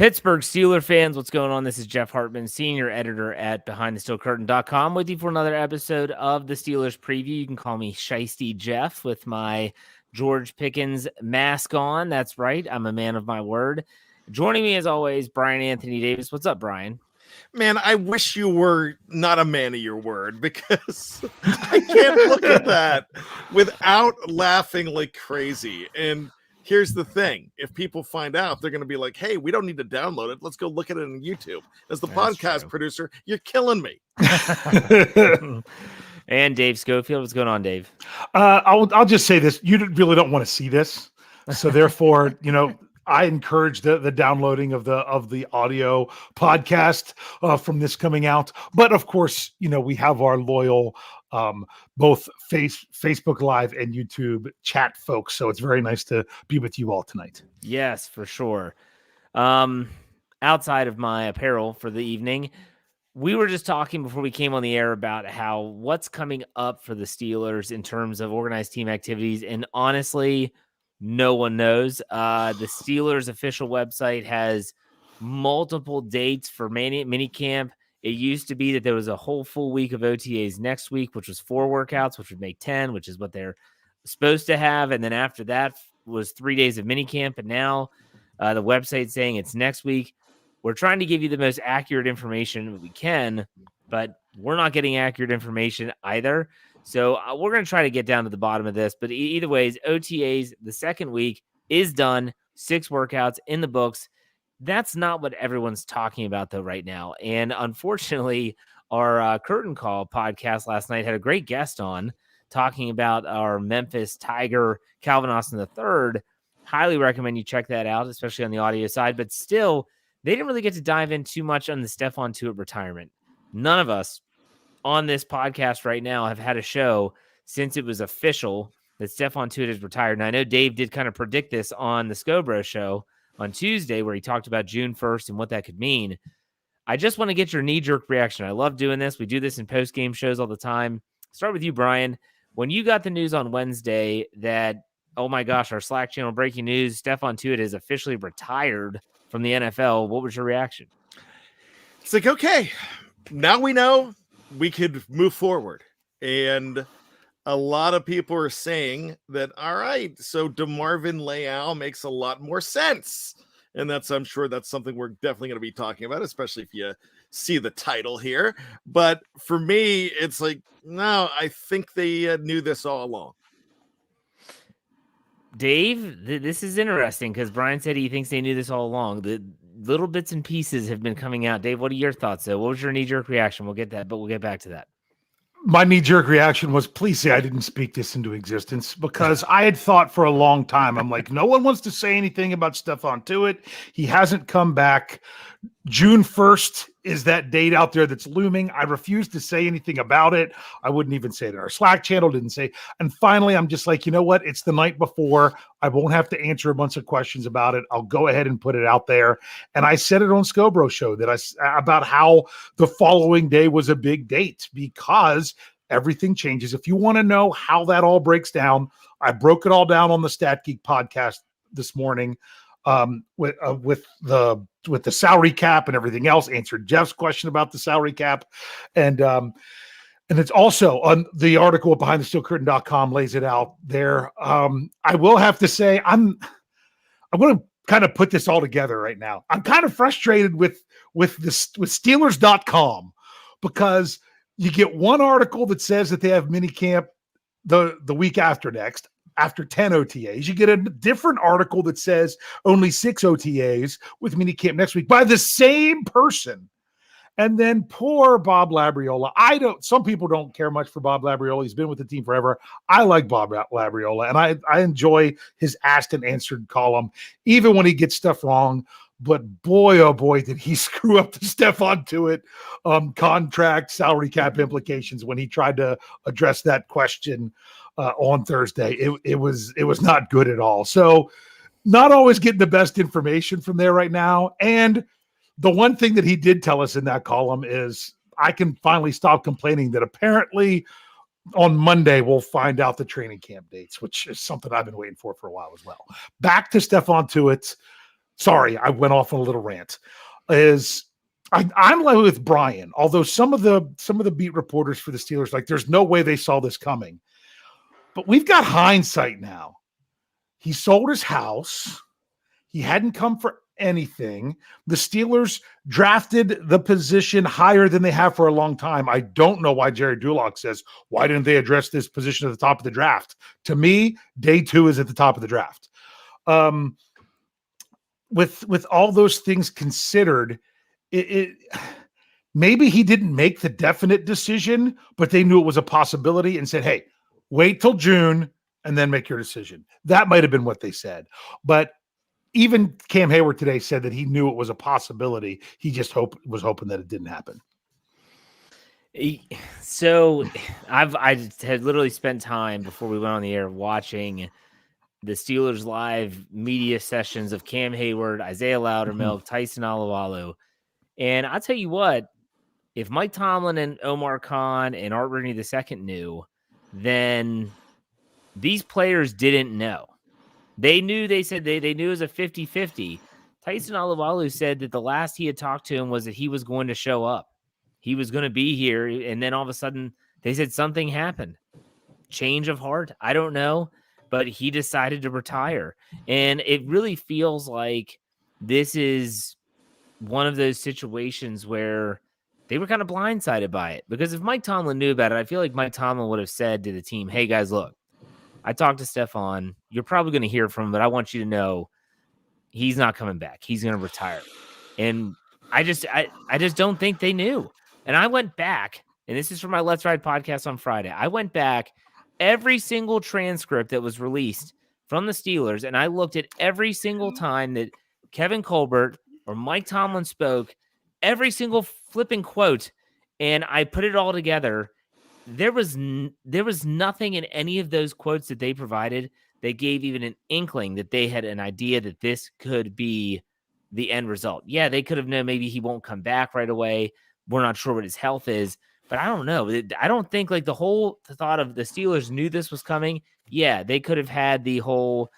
Pittsburgh Steelers fans, what's going on? This is Jeff Hartman, senior editor at BehindTheSteelCurtain.com, with you for another episode of the Steelers preview. You can call me Shiesty Jeff with my George Pickens mask on. That's right. I'm a man of my word. Joining me, as always, Bryan Anthony Davis. What's up, Bryan? Man, I wish you were not a man of your word, because I can't look at that without laughing like crazy. And here's the thing. If people find out, they're going to be like, hey, we don't need to download it. Let's go look at it on YouTube. As the podcast producer, you're killing me. And Dave Schofield. What's going on, Dave? I'll just say this. You really don't want to see this. So therefore, I encourage the downloading of the audio podcast from this coming out. But of course, we have our loyal both Facebook Live and YouTube chat folks. So it's very nice to be with you all tonight. Yes, for sure. Outside of my apparel for the evening, we were just talking before we came on the air about what's coming up for the Steelers in terms of organized team activities. And honestly, no one knows. The Steelers official website has multiple dates for mini camp. It used to be that there was a whole full week of OTAs next week, which was 4 workouts, which would make 10, which is what they're supposed to have. And then after that was 3 days of mini camp. And now the website's saying it's next week. We're trying to give you the most accurate information we can, but we're not getting accurate information either. So we're going to try to get down to the bottom of this. But either ways, OTAs, the second week is done. 6 workouts in the books. That's not what everyone's talking about, though, right now. And unfortunately, our Curtain Call podcast last night had a great guest on talking about our Memphis Tiger, Calvin Austin III. Highly recommend you check that out, especially on the audio side. But still, they didn't really get to dive in too much on the Stephon Tuitt retirement. None of us on this podcast right now have had a show since it was official that Stephon Tuitt is retired. And I know Dave did kind of predict this on the Scobro show on Tuesday, where he talked about June 1st and what that could mean. I just want to get your knee-jerk reaction. I love doing this. We do this in post-game shows all the time. Start with you, Bryan. When you got the news on Wednesday that, oh my gosh, our Slack channel breaking news, Stephon Tuitt is officially retired from the NFL, what was your reaction? It's like, okay, now we know we could move forward. And a lot of people are saying that, all right, so DeMarvin Leal makes a lot more sense. And I'm sure that's something we're definitely going to be talking about, especially if you see the title here. But for me, it's like, no, I think they knew this all along. Dave, this is interesting because Bryan said he thinks they knew this all along. The little bits and pieces have been coming out. Dave, what are your thoughts, though? What was your knee-jerk reaction? We'll get that, but we'll get back to that. My knee-jerk reaction was, please say I didn't speak this into existence, because I had thought for a long time, I'm like, no one wants to say anything about Stephon Tuitt. He hasn't come back. June 1st is that date out there that's looming. I refuse to say anything about it. I wouldn't even say it in our Slack channel, didn't say. And finally, I'm just like, you know what? It's the night before. I won't have to answer a bunch of questions about it. I'll go ahead and put it out there. And I said it on Scobro show about how the following day was a big date, because everything changes. If you want to know how that all breaks down, I broke it all down on the Stat Geek podcast this morning. With the salary cap and everything else, answered Jeff's question about the salary cap. And it's also on the article at BehindTheSteelCurtain.com lays it out there. I will have to say, I'm going to kind of put this all together right now. I'm kind of frustrated with Steelers.com, because you get one article that says that they have minicamp the week after next, after 10 OTAs. You get a different article that says only 6 OTAs with minicamp next week by the same person. And then poor Bob Labriola. Some people don't care much for Bob Labriola. He's been with the team forever. I like Bob Labriola, and I enjoy his asked and answered column, even when he gets stuff wrong. But boy, oh boy, did he screw up the Stephon Tuitt contract salary cap implications when he tried to address that question on Thursday. It was not good at all. So not always getting the best information from there right now. And the one thing that he did tell us in that column is, I can finally stop complaining that apparently on Monday we'll find out the training camp dates, which is something I've been waiting for a while as well. Back to Stephon Tuitt. sorry, I went off on a little rant. I'm like with Bryan, although some of the beat reporters for the Steelers, like, there's no way they saw this coming. But we've got hindsight now. He sold his house. He hadn't come for anything. The Steelers drafted the position higher than they have for a long time. I don't know why Jerry Duloc says, why didn't they address this position at the top of the draft? To me, day 2 is at the top of the draft. With all those things considered, it maybe he didn't make the definite decision, but they knew it was a possibility and said, hey, wait till June and then make your decision. That might have been what they said. But even Cam Hayward today said that he knew it was a possibility. He just was hoping that it didn't happen. So I had literally spent time before we went on the air watching the Steelers live media sessions of Cam Hayward, Isaiah Loudermilk, Tyson Alualu. And I'll tell you what, if Mike Tomlin and Omar Khan and Art Rooney II knew, then these players didn't know. They knew, they said they knew it was a 50-50. Tyson Alualu said that the last he had talked to him was that he was going to show up. He was going to be here. And then all of a sudden they said something happened. Change of heart. I don't know, but he decided to retire. And it really feels like this is one of those situations where they were kind of blindsided by it. Because if Mike Tomlin knew about it, I feel like Mike Tomlin would have said to the team, hey guys, look, I talked to Stephon. You're probably going to hear from him, but I want you to know he's not coming back. He's going to retire. And I just don't think they knew. And I went back, and this is from my Let's Ride podcast on Friday. I went back every single transcript that was released from the Steelers, and I looked at every single time that Kevin Colbert or Mike Tomlin spoke, every single flipping quote, and I put it all together. There was nothing in any of those quotes that they provided that gave even an inkling that they had an idea that this could be the end result. Yeah, they could have known maybe he won't come back right away. We're not sure what his health is, but I don't know. I don't think like the thought of the Steelers knew this was coming. Yeah, they could have had the whole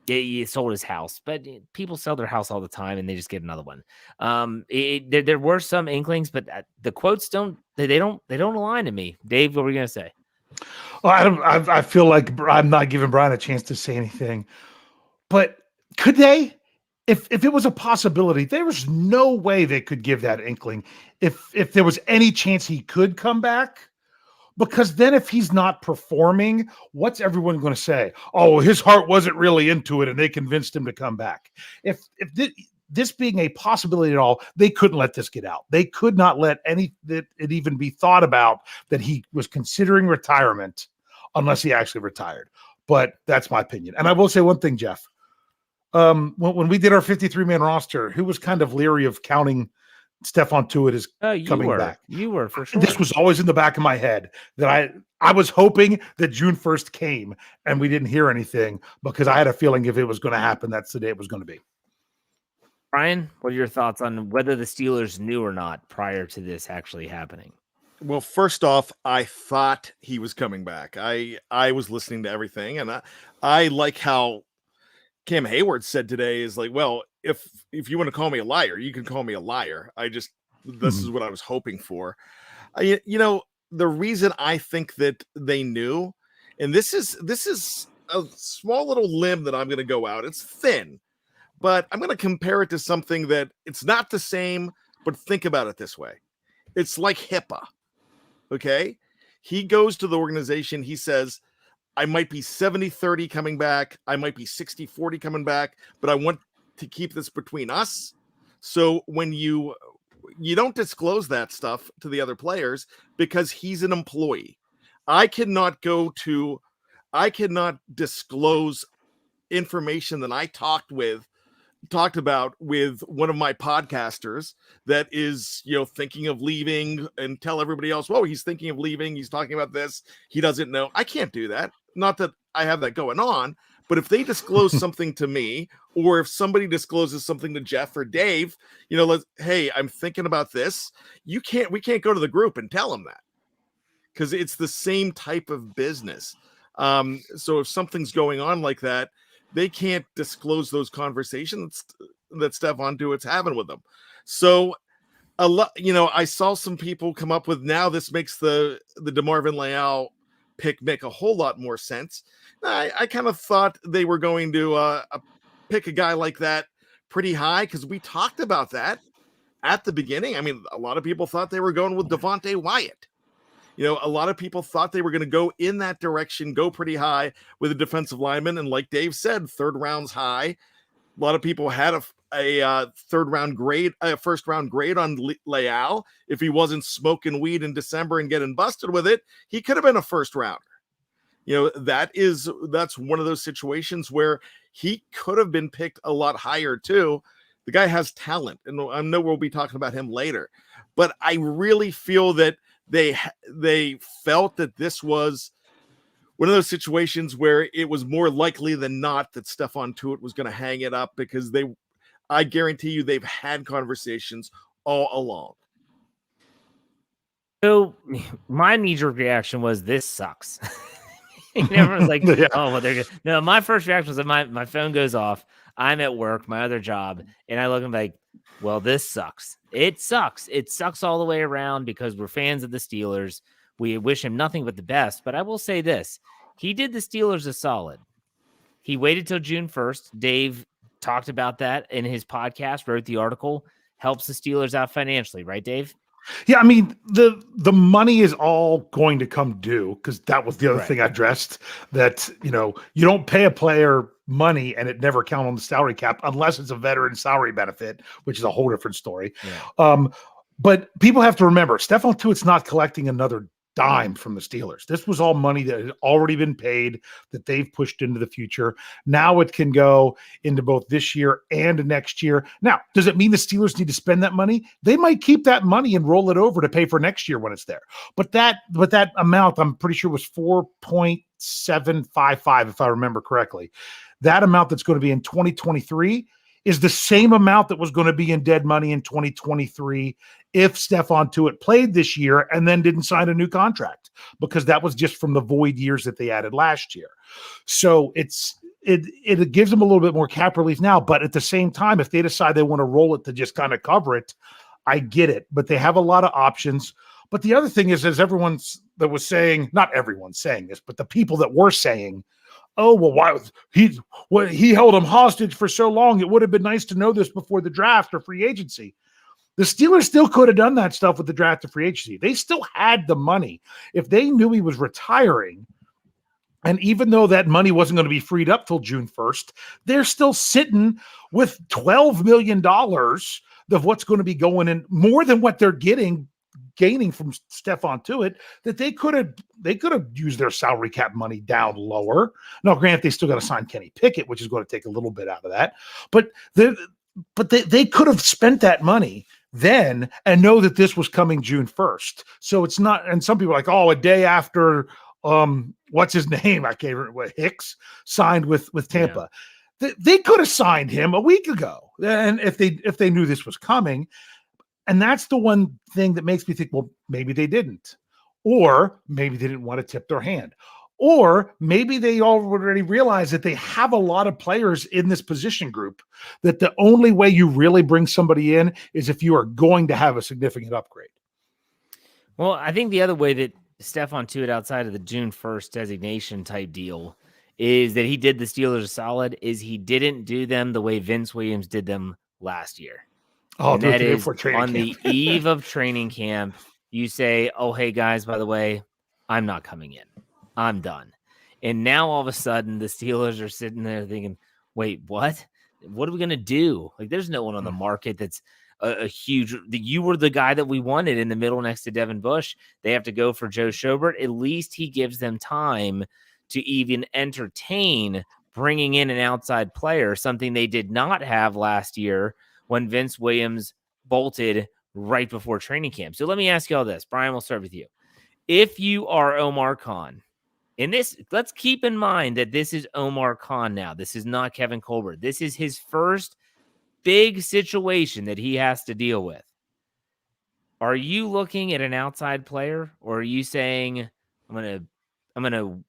he sold his house, but people sell their house all the time and they just get another one. There were some inklings, but the quotes don't align to me. Dave, what were you going to say? Well, I feel like I'm not giving Bryan a chance to say anything, but could they? If it was a possibility, there was no way they could give that inkling. If there was any chance he could come back, because then if he's not performing, what's everyone going to say? Oh, his heart wasn't really into it and they convinced him to come back. If this being a possibility at all, they couldn't let this get out. They could not let it even be thought about that he was considering retirement unless he actually retired. But that's my opinion. And I will say one thing, Jeff. When we did our 53-man roster, who was kind of leery of counting Stephon Tuitt as coming back? You were, for sure. This was always in the back of my head that I was hoping that June 1st came and we didn't hear anything because I had a feeling if it was going to happen, that's the day it was going to be. Bryan, what are your thoughts on whether the Steelers knew or not prior to this actually happening? Well, first off, I thought he was coming back. I was listening to everything, and I like how Cam Hayward said today is like, well, if you want to call me a liar, you can call me a liar. This is what I was hoping for. The reason I think that they knew, and this is a small little limb that I'm going to go out. It's thin, but I'm going to compare it to something that it's not the same, but think about it this way. It's like HIPAA. Okay. He goes to the organization. He says, I might be 70-30 coming back. I might be 60-40 coming back, but I want to keep this between us. So when you don't disclose that stuff to the other players because he's an employee. I cannot disclose information that I talked about with one of my podcasters that is, thinking of leaving and tell everybody else, whoa, he's thinking of leaving. He's talking about this. He doesn't know. I can't do that. Not that I have that going on, but if they disclose something to me, or if somebody discloses something to Jeff or Dave, hey, I'm thinking about this. We can't go to the group and tell them that because it's the same type of business. So if something's going on like that, they can't disclose those conversations that Stephon Tuitt's having with them. So a lot, I saw some people come up with, now this makes the DeMarvin Leal pick make a whole lot more sense. I kind of thought they were going to pick a guy like that pretty high, because we talked about that at the beginning. I mean, a lot of people thought they were going with Devontae Wyatt. A lot of people thought they were going to go in that direction, go pretty high with a defensive lineman. And like Dave said, third round's high. A lot of people had a third round grade, a first round grade on Leal. If he wasn't smoking weed in December and getting busted with it, he could have been a first rounder. That's one of those situations where he could have been picked a lot higher too. The guy has talent, and I know we'll be talking about him later, but I really feel that they felt that this was one of those situations where it was more likely than not that Stephon Tuitt was going to hang it up, because I guarantee you they've had conversations all along. So my knee-jerk reaction was, this sucks. And everyone's like, Yeah. oh, well, they're good. No, my first reaction was that my phone goes off. I'm at work, my other job, and I look and like, well, this sucks. It sucks. It sucks all the way around, because we're fans of the Steelers. We wish him nothing but the best. But I will say this. He did the Steelers a solid. He waited till June 1st. Dave talked about that in his podcast, wrote the article, helps the Steelers out financially, right, Dave? Yeah, I mean, the money is all going to come due, because that was the other Right. thing I addressed, that, you don't pay a player money and it never count on the salary cap unless it's a veteran salary benefit, which is a whole different story. Yeah. But people have to remember, Stephon Tuitt's not collecting another dime from the Steelers. This was all money that had already been paid, that they've pushed into the future. Now it can go into both this year and next year. Now, does it mean the Steelers need to spend that money? They might keep that money and roll it over to pay for next year when it's there. But that amount, I'm pretty sure, was $4.755, if I remember correctly. That amount that's going to be in 2023 is the same amount that was going to be in dead money in 2023 if Stephon Tuitt played this year and then didn't sign a new contract, because that was just from the void years that they added last year. So it gives them a little bit more cap relief now, but at the same time, if they decide they want to roll it to just kind of cover it, I get it. But they have a lot of options. But the other thing is, as everyone's that was saying, not everyone's saying this, but the people that were saying, oh, well, why he held him hostage for so long, it would have been nice to know this before the draft or free agency. The Steelers still could have done that stuff with the draft or free agency. They still had the money. If they knew he was retiring, and even though that money wasn't going to be freed up till June 1st, they're still sitting with $12 million of what's going to be going in, more than what they're gaining from Stephon Tuitt, that they could have used their salary cap money down lower. Now, granted, they still got to sign Kenny Pickett, which is going to take a little bit out of that. But they could have spent that money then and know that this was coming June 1st. So it's not, and some people are like, oh, a day after what's his name? I can't remember, Hicks signed with Tampa. Yeah. They could have signed him a week ago. And if they knew this was coming. And that's the one thing that makes me think, well, maybe they didn't, or maybe they didn't want to tip their hand, or maybe they already realized that they have a lot of players in this position group, that the only way you really bring somebody in is if you are going to have a significant upgrade. Well, I think the other way that Stephon Tuitt, outside of the June 1st designation type deal, is that he did the Steelers a solid, is he didn't do them the way Vince Williams did them last year. Oh, and that is on the eve of training camp. You say, oh, hey, guys, by the way, I'm not coming in. I'm done. And now all of a sudden the Steelers are sitting there thinking, wait, what? What are we going to do? Like, there's no one on the market that's a huge – you were the guy that we wanted in the middle next to Devin Bush. They have to go for Joe Schobert. At least he gives them time to even entertain bringing in an outside player, something they did not have last year when Vince Williams bolted right before training camp. So let me ask you all this. Brian, we'll start with you. If you are Omar Khan, and this, let's keep in mind that this is Omar Khan now. This is not Kevin Colbert. This is his first big situation that he has to deal with. Are you looking at an outside player, or are you saying, I'm gonna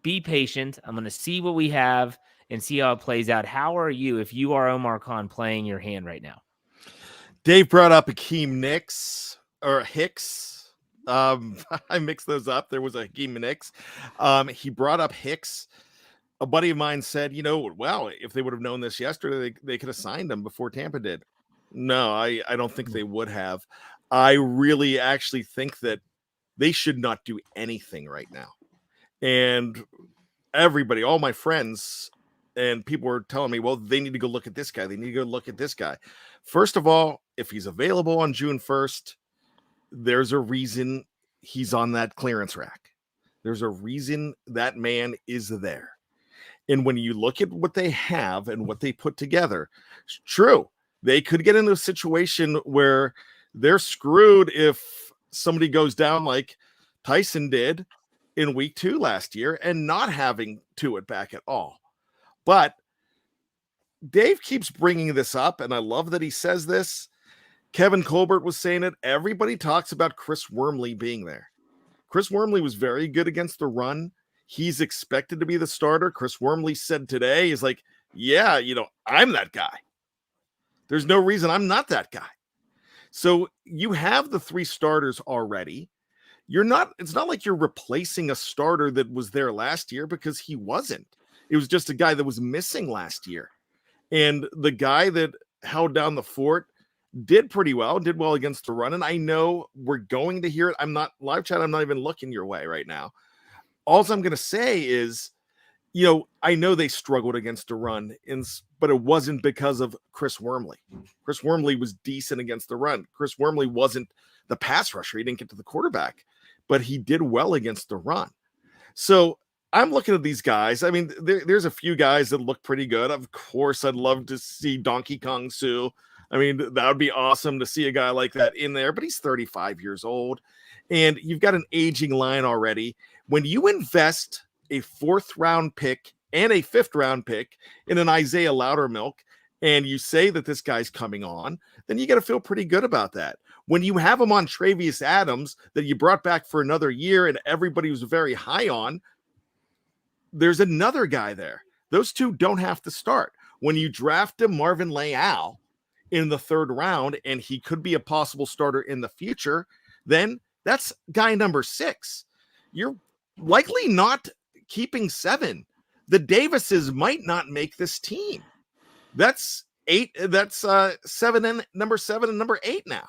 be patient, I'm gonna see what we have, and see how it plays out. How are you, if you are Omar Khan, playing your hand right now? Dave brought up Hakeem Hicks. I mixed those up. There was a Hakeem Nicks. He brought up Hicks. A buddy of mine said, well, if they would have known this yesterday, they could have signed him before Tampa did. No, I don't think they would have. I really actually think that they should not do anything right now. And everybody, all my friends and people were telling me, well, they need to go look at this guy. They need to go look at this guy. First of all, if he's available on June 1st, there's a reason he's on that clearance rack. There's a reason that man is there. And when you look at what they have and what they put together, it's true, they could get into a situation where they're screwed if somebody goes down like Tyson did in week 2 last year and not having Tuitt back at all. But Dave keeps bringing this up, and I love that he says this. Kevin Colbert was saying it. Everybody talks about Chris Wormley being there. Chris Wormley was very good against the run. He's expected to be the starter. Chris Wormley said today, he's like, yeah, I'm that guy. There's no reason I'm not that guy. So you have the 3 starters already. It's not like you're replacing a starter that was there last year, because he wasn't. It was just a guy that was missing last year. And the guy that held down the fort did pretty well, did well against the run. And I know we're going to hear it. I'm not live chat. I'm not even looking your way right now. All I'm going to say is, I know they struggled against the run, but it wasn't because of Chris Wormley. Chris Wormley was decent against the run. Chris Wormley wasn't the pass rusher. He didn't get to the quarterback, but he did well against the run. So I'm looking at these guys. I mean, there's a few guys that look pretty good. Of course, I'd love to see Donkey Kong Sue. I mean, that would be awesome to see a guy like that in there, but he's 35 years old, and you've got an aging line already. When you invest a 4th-round pick and a 5th-round pick in an Isaiah Loudermilk, and you say that this guy's coming on, then you got to feel pretty good about that. When you have him on Travius Adams that you brought back for another year and everybody was very high on, there's another guy there. Those two don't have to start. When you draft DeMarvin Leal in the 3rd round, and he could be a possible starter in the future, then that's guy number 6. You're likely not keeping 7. The Davises might not make this team. That's 8. That's 7 and number 7 and number 8 now.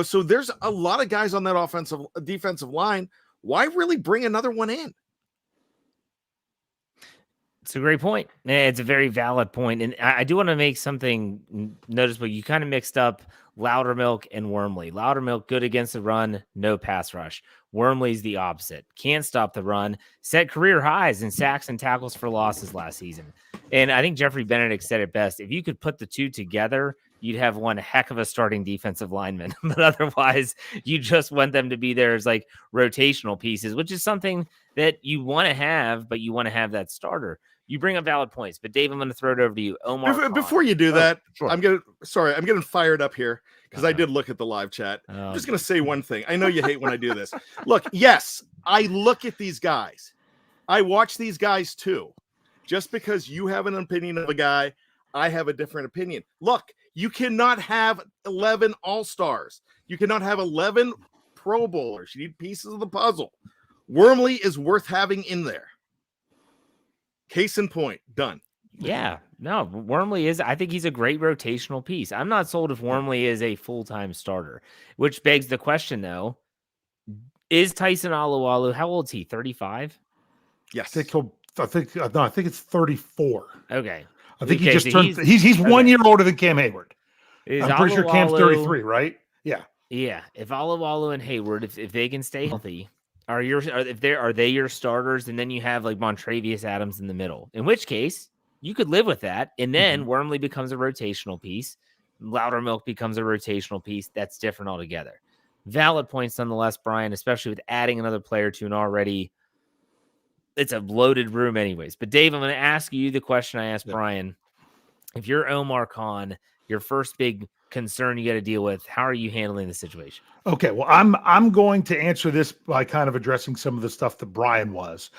So there's a lot of guys on that defensive line. Why really bring another one in? It's a great point. It's a very valid point. And I do want to make something noticeable. You kind of mixed up Loudermilk and Wormley. Loudermilk, good against the run, no pass rush. Wormley's the opposite. Can't stop the run. Set career highs in sacks and tackles for losses last season. And I think Jeffrey Benedict said it best. If you could put the two together, you'd have one heck of a starting defensive lineman. But otherwise, you just want them to be there as like rotational pieces, which is something that you want to have, but you want to have that starter. You bring up valid points, but Dave, I'm going to throw it over to you. Omar, before you do that, sure. I'm getting fired up here because I did look at the live chat. I'm just going to say one thing. I know you hate when I do this. Look, yes, I look at these guys. I watch these guys too. Just because you have an opinion of a guy, I have a different opinion. Look, you cannot have 11 All-Stars. You cannot have 11 Pro Bowlers. You need pieces of the puzzle. Wormley is worth having in there. Case in point, done. Yeah, no, Wormley is, I think he's a great rotational piece. I'm not sold if Wormley is a full-time starter, which begs the question, though, is Tyson Alualu, how old is he, 35? Yes. I think it's 34. Okay. I think he just turned, he's 1 year older than Cam Hayward. I'm pretty sure Cam's 33, right? Yeah. Yeah. If Alualu and Hayward, if they can stay healthy, are they your starters? And then you have like Montravius Adams in the middle, in which case you could live with that. And then Wormley becomes a rotational piece. Loudermilk becomes a rotational piece. That's different altogether. Valid points nonetheless, Brian, especially with adding another player to an already, it's a loaded room anyways. But Dave, I'm going to ask you the question I asked Brian. If you're Omar Khan, your first big concern you got to deal with, how are you handling the situation? Okay, well, I'm going to answer this by kind of addressing some of the stuff that Brian was.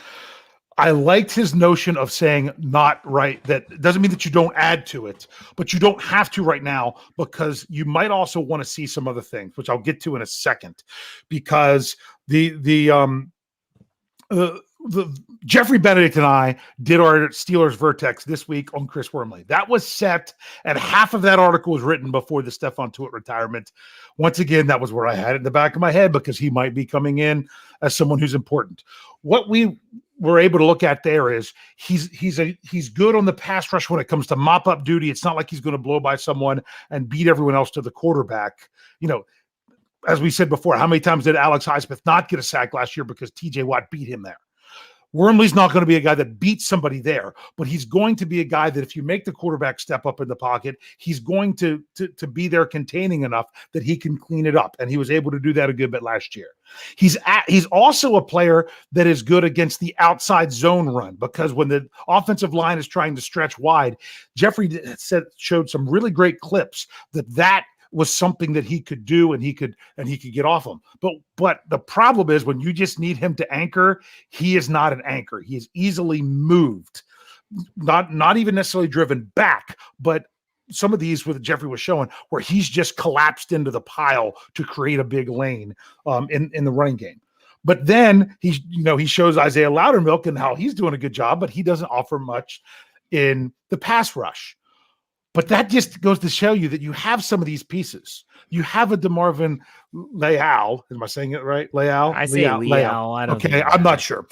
I liked his notion of saying not right. That doesn't mean that you don't add to it, but you don't have to right now because you might also want to see some other things, which I'll get to in a second, because the Jeffrey Benedict and I did our Steelers Vertex this week on Chris Wormley. That was set, and half of that article was written before the Stephon Tuitt retirement. Once again, that was where I had it in the back of my head because he might be coming in as someone who's important. What we were able to look at there is he's good on the pass rush when it comes to mop up duty. It's not like he's going to blow by someone and beat everyone else to the quarterback. As we said before, how many times did Alex Highsmith not get a sack last year because TJ Watt beat him there? Wormley's not going to be a guy that beats somebody there, but he's going to be a guy that if you make the quarterback step up in the pocket, he's going to be there containing enough that he can clean it up. And he was able to do that a good bit last year. He's also a player that is good against the outside zone run, because when the offensive line is trying to stretch wide, Jeffrey showed some really great clips that was something that he could do and he could get off him. But the problem is when you just need him to anchor, he is not an anchor. He is easily moved, not even necessarily driven back, but some of these with Jeffrey was showing where he's just collapsed into the pile to create a big lane in the running game. But then he shows Isaiah Loudermilk and how he's doing a good job, but he doesn't offer much in the pass rush. But that just goes to show you that you have some of these pieces. You have a DeMarvin Leal. Am I saying it right? Leal? I say Leal. I don't Okay, I'm not sure.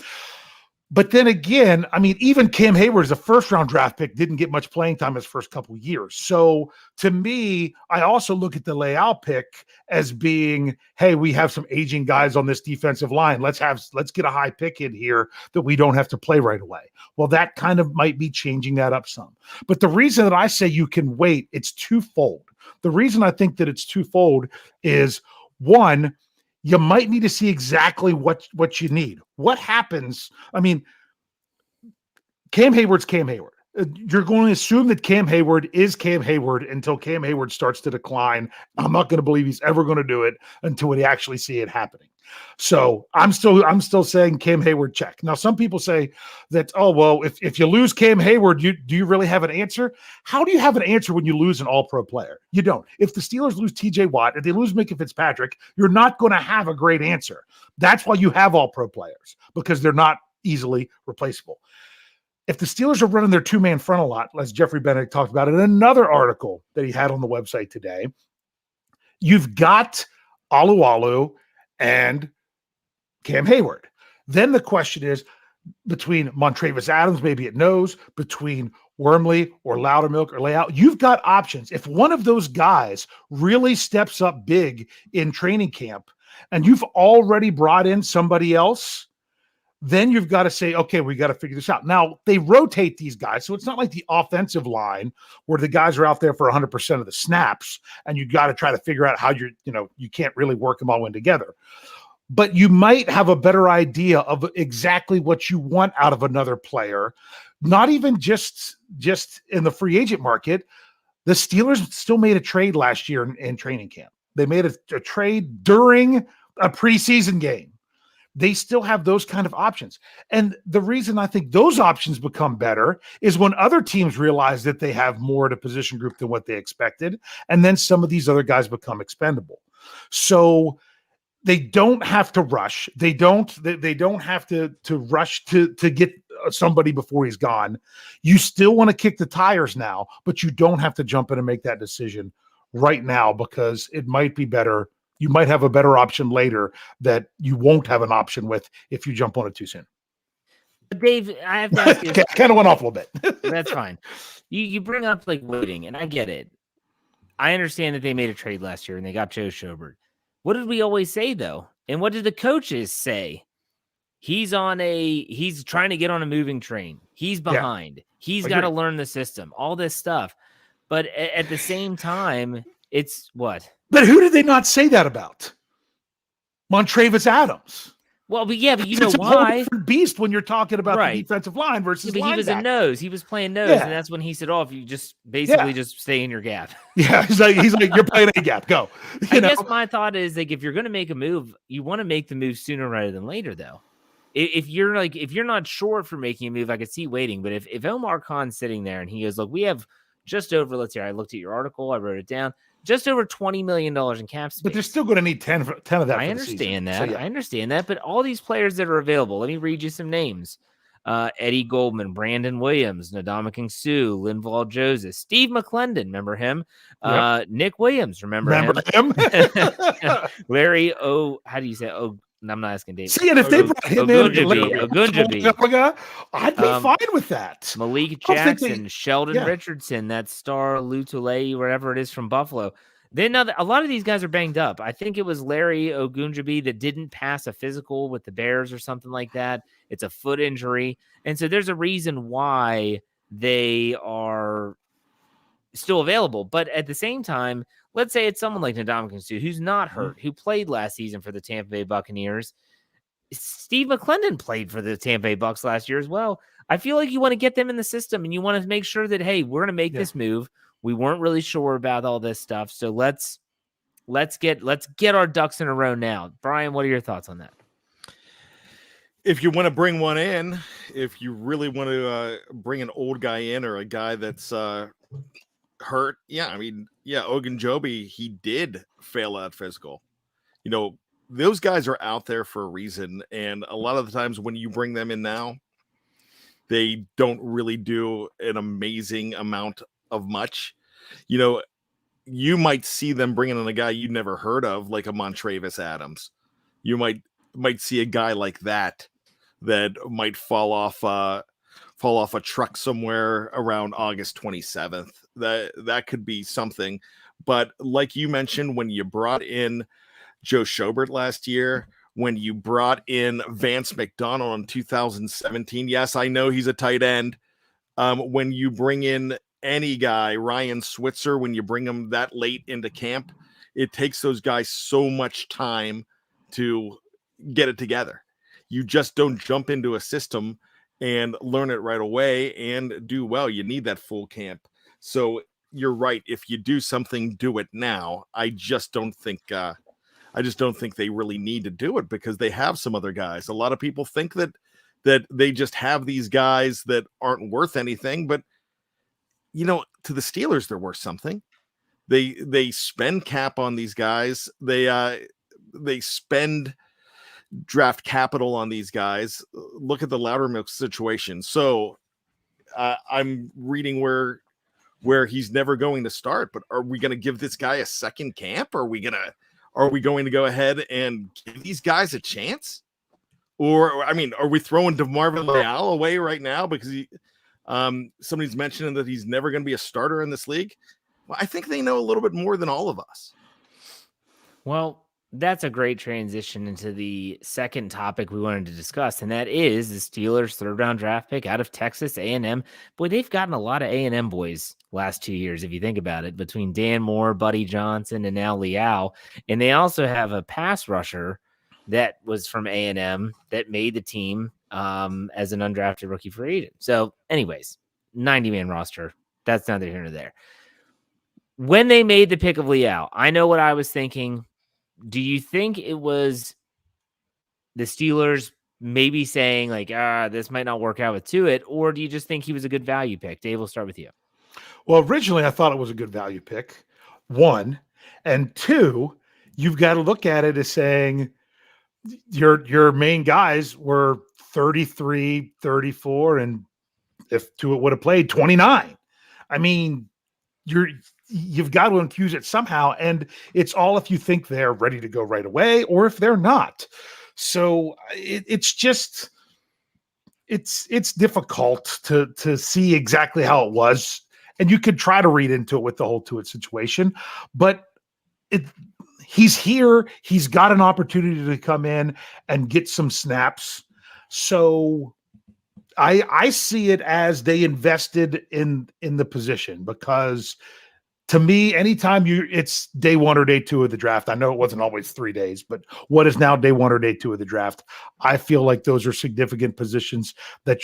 But then again, I mean, even Cam Hayward as a first-round draft pick didn't get much playing time his first couple of years. So to me, I also look at the Leal pick as being, hey, we have some aging guys on this defensive line. Let's get a high pick in here that we don't have to play right away. Well, that kind of might be changing that up some. But the reason that I say you can wait, it's twofold. The reason I think that it's twofold is, one, you might need to see exactly what you need. What happens? I mean, Cam Hayward's Cam Hayward. You're going to assume that Cam Hayward is Cam Hayward until Cam Hayward starts to decline. I'm not going to believe he's ever going to do it until we actually see it happening. So I'm still saying Cam Hayward check. Now, some people say that, oh, well, if you lose Cam Hayward, do you really have an answer? How do you have an answer when you lose an all-pro player? You don't. If the Steelers lose TJ Watt, if they lose Minkah Fitzpatrick, you're not going to have a great answer. That's why you have all-pro players, because they're not easily replaceable. If the Steelers are running their two-man front a lot, as Jeffrey Benedict talked about in another article that he had on the website today, you've got Alualu and Cam Hayward. Then the question is between Montravius Adams, maybe at nose, between Wormley or Loudermilk or Leal, you've got options. If one of those guys really steps up big in training camp and you've already brought in somebody else, then you've got to say, okay, we got to figure this out. Now, they rotate these guys, so it's not like the offensive line where the guys are out there for 100% of the snaps, and you got to try to figure out how you can't really work them all in together. But you might have a better idea of exactly what you want out of another player, not even just in the free agent market. The Steelers still made a trade last year in training camp. They made a trade during a preseason game. They still have those kind of options. And the reason I think those options become better is when other teams realize that they have more at a position group than what they expected. And then some of these other guys become expendable. So they don't have to rush. They don't have to rush to get somebody before he's gone. You still want to kick the tires now, but you don't have to jump in and make that decision right now, because it might be better. You might have a better option later that you won't have an option with if you jump on it too soon. But Dave, I have to ask you. I kind of went off a little bit. That's fine. You bring up like waiting, and I get it. I understand that they made a trade last year and they got Joe Schobert. What did we always say though? And what did the coaches say? He's trying to get on a moving train. He's behind. Yeah. He's got to learn the system, all this stuff. But at the same time, it's what? But who did they not say that about? Montravius Adams. Well, but you know it's why? It's a whole different beast when you're talking about the defensive line versus linebacker. He was a nose. He was playing nose, and that's when he said, "Oh, if you just basically just stay in your gap." Yeah, he's like, you're playing a gap. Go. I guess my thought is like, if you're going to make a move, you want to make the move sooner rather than later, though. if you're not sure for making a move, I could see waiting. But if Omar Khan's sitting there and he goes, look, we have just over, let's see, I looked at your article, I wrote it down, just over $20 million in cap space. But they're still going to need 10 of that. I understand that. So, yeah. I understand that. But all these players that are available, let me read you some names. Eddie Goldman, Brandon Williams, Ndamukong Suh, Linval Joseph, Steve McClendon, remember him? Yep. Nick Williams, remember him? Larry how do you say? I'm not asking David. See, and if they brought him Ogunjobi, I'd be fine with that. Malik Jackson, Sheldon Richardson, that star Lutulei, wherever it is from Buffalo. Then a lot of these guys are banged up. I think it was Larry Ogunjobi that didn't pass a physical with the Bears or something like that. It's a foot injury. And so there's a reason why they are still available. But at the same time, let's say it's someone like Ndamukong Suh, who's not hurt, who played last season for the Tampa Bay Buccaneers. Steve McClendon played for the Tampa Bay Bucs last year as well. I feel like you want to get them in the system and you want to make sure that, hey, we're going to make this move. We weren't really sure about all this stuff. So let's get our ducks in a row now. Brian, what are your thoughts on that? If you want to bring one in, if you really want to bring an old guy in or a guy that's hurt, Ogunjobi, he did fail out physical. Those guys are out there for a reason, and a lot of the times when you bring them in now, they don't really do an amazing amount of much. You might see them bringing in a guy you'd never heard of, like a Montravis Adams. You might see a guy like that might fall off a truck somewhere around August 27th. That could be something. But like you mentioned, when you brought in Joe Schobert last year, when you brought in Vance McDonald in 2017, yes, I know he's a tight end. When you bring in any guy, Ryan Switzer, when you bring him that late into camp, it takes those guys so much time to get it together. You just don't jump into a system and learn it right away and do well. You need that full camp. So you're right. If you do something, do it now. I just don't think they really need to do it because they have some other guys. A lot of people think that they just have these guys that aren't worth anything, but to the Steelers, they're worth something. They spend cap on these guys. They spend draft capital on these guys. Look at the Loudermilk situation. So I'm reading where he's never going to start, but are we going to give this guy a second camp? Are we going to go ahead and give these guys a chance? Or, are we throwing DeMarvin Leal away right now because somebody's mentioning that he's never going to be a starter in this league? Well, I think they know a little bit more than all of us. Well, that's a great transition into the second topic we wanted to discuss, and that is the Steelers' third-round draft pick out of Texas A&M. Boy, they've gotten a lot of A&M boys last 2 years, if you think about it, between Dan Moore, Buddy Johnson, and now Leal. And they also have a pass rusher that was from A&M that made the team as an undrafted rookie free agent. So anyways, 90-man roster. That's neither here nor there. When they made the pick of Leal, I know what I was thinking. Do you think it was the Steelers maybe saying like, this might not work out with Tuitt, or do you just think he was a good value pick? Dave, we'll start with you. Well, originally I thought it was a good value pick, one. And two, you've got to look at it as saying your main guys were 33, 34, and if Tuitt would have played 29. You've got to infuse it somehow, and it's all if you think they're ready to go right away or if they're not. So it's difficult to see exactly how it was, and you could try to read into it with the whole Tuitt situation, but he's here. He's got an opportunity to come in and get some snaps. So I see it as they invested in the position, because to me, anytime it's day one or day two of the draft, I know it wasn't always 3 days, but what is now day one or day two of the draft? I feel like those are significant positions why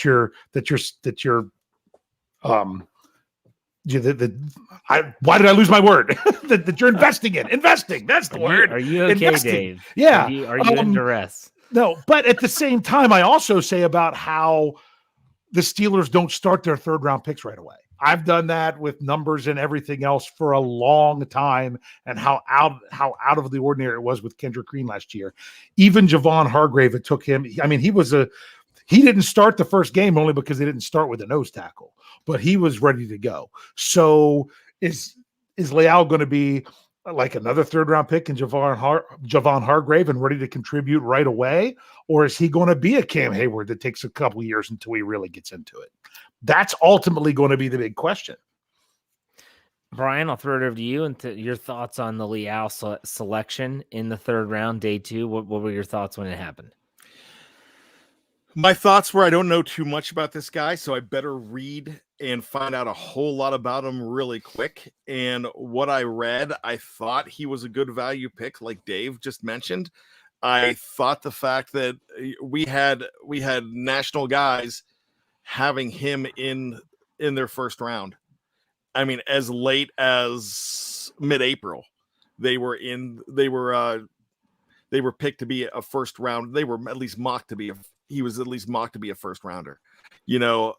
did I lose my word? that you're investing in. Investing. That's the word. Are you okay, investing. Dave? Yeah. Are you in duress? No, but at the same time, I also say about how the Steelers don't start their third round picks right away. I've done that with numbers and everything else for a long time, and how out of the ordinary it was with Kendrick Green last year. Even Javon Hargrave, it took him. I mean, he didn't start the first game only because they didn't start with a nose tackle, but he was ready to go. So is Leal going to be like another third round pick in Javon Hargrave and ready to contribute right away? Or is he going to be a Cam Hayward that takes a couple years until he really gets into it? That's ultimately going to be the big question. Brian, I'll throw it over to you and your thoughts on the Leal selection in the third round, day 2. What were your thoughts when it happened? My thoughts were, I don't know too much about this guy, so I better read and find out a whole lot about him really quick. And what I read, I thought he was a good value pick, like Dave just mentioned. I thought the fact that we had national guys having him in their first round. I mean, as late as mid-April, they were picked to be a first round. They were at least mocked to be he was at least mocked to be a first rounder,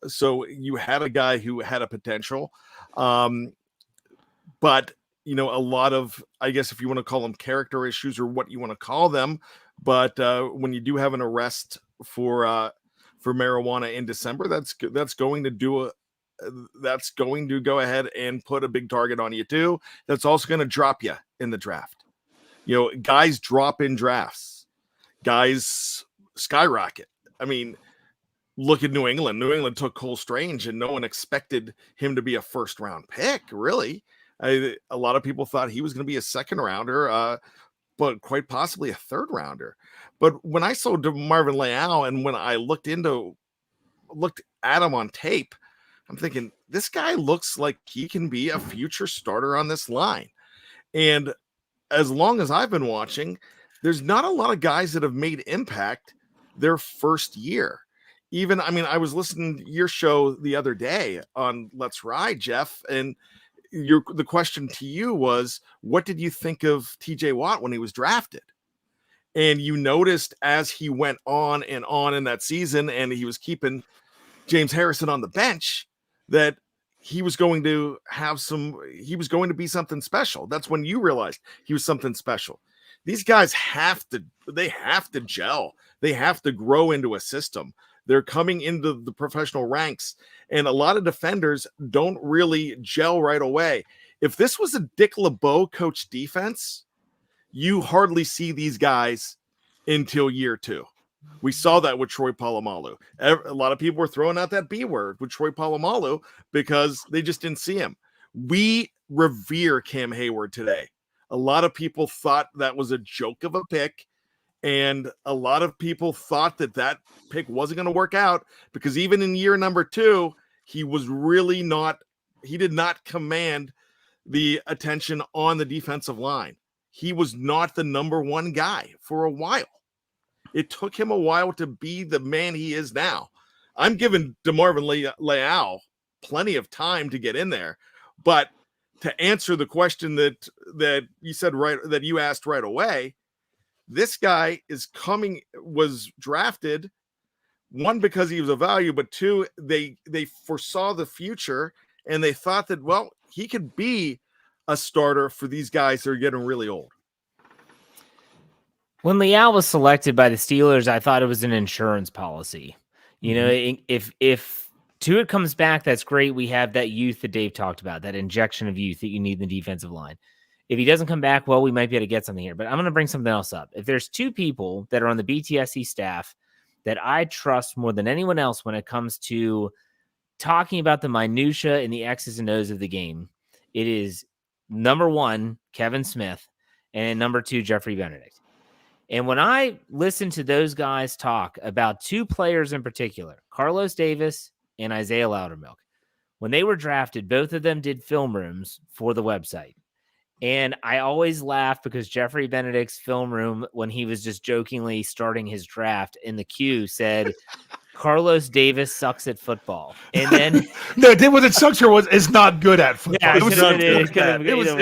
so you had a guy who had a potential. But, a lot of, I guess, if you want to call them character issues or what you want to call them. But when you do have an arrest for marijuana in December, that's going to go ahead and put a big target on you too. That's also going to drop you in the draft. Guys drop in drafts. Guys skyrocket. I mean, look at New England. New England took Cole Strange, and no one expected him to be a first-round pick, really. A lot of people thought he was going to be a second-rounder, but quite possibly a third-rounder. But when I saw DeMarvin Leal, and when I looked at him on tape, I'm thinking, this guy looks like he can be a future starter on this line. And as long as I've been watching, there's not a lot of guys that have made impact their first year. I was listening to your show the other day on Let's Ride, Jeff, and the question to you was, what did you think of TJ Watt when he was drafted? And you noticed as he went on in that season, and he was keeping James Harrison on the bench, that he was going to be something special. That's when you realized he was something special. These guys have to gel. They have to grow into a system. They're coming into the professional ranks, and a lot of defenders don't really gel right away. If this was a Dick LeBeau coach defense, you hardly see these guys until year 2. We saw that with Troy Polamalu. A lot of people were throwing out that B word with Troy Polamalu because they just didn't see him. We revere Cam Hayward today. A lot of people thought that was a joke of a pick, and a lot of people thought that pick wasn't going to work out because even in year number 2, he did not command the attention on the defensive line. He was not the number 1 guy for a while. It took him a while to be the man he is now. I'm giving DeMarvin Leal plenty of time to get in there, but to answer the question that you said that you asked right away, this guy was drafted, 1, because he was a value, but 2, they foresaw the future, and they thought that, well, he could be a starter for these guys that are getting really old. When Leal was selected by the Steelers, I thought it was an insurance policy. If Tuitt comes back, that's great. We have that youth that Dave talked about, that injection of youth that you need in the defensive line. If he doesn't come back, well, we might be able to get something here. But I'm going to bring something else up. If there's 2 people that are on the BTSC staff that I trust more than anyone else when it comes to talking about the minutia and the X's and O's of the game, it is number 1, Kevin Smith, and number 2, Jeffrey Benedict. And when I listen to those guys talk about 2 players in particular, Carlos Davis and Isaiah Loudermilk, when they were drafted, both of them did film rooms for the website. And I always laugh because Jeffrey Benedict's film room, when he was just jokingly starting his draft in the queue, said, Carlos Davis sucks at football. And then no, what it sucks here is not good at football. Yeah, it